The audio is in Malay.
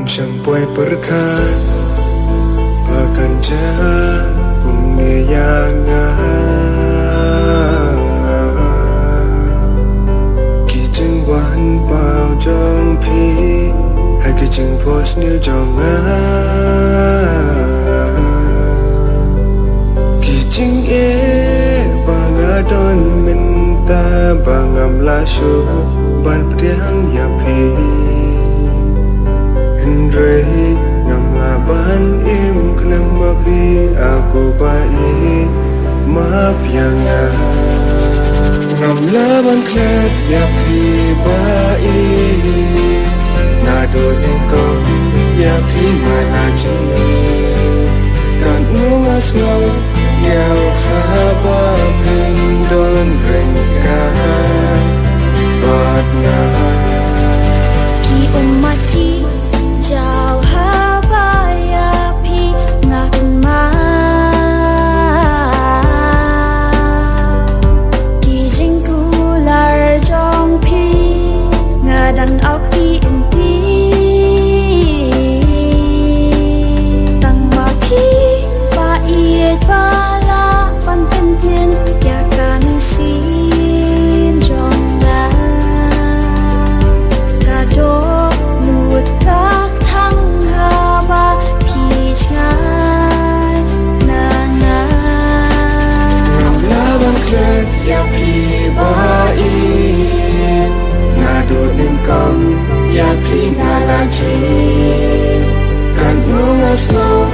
sampai berkat bahkan jagung yang kỳ chừngวันเปล่าจองพี่ให้kỳ chừngโพสนิ้วจองkỳ chừng bangga don minta bangam lashu ban priang ya pi Henry ngam la ban im klang ma pi aku bai ma piang ngam la ban klet ya pi bai na do ning ko ya pi ma na chi kan nu ngas ngau Kau haba pendon rengka batna Ki umati jauh haba ya pi ngakan ma Ki jingkular jong pi ngadang au pi enti tang ma pi ba iet ba Ya pi bai na do ning kong ya pi na la chi kan nu ngas no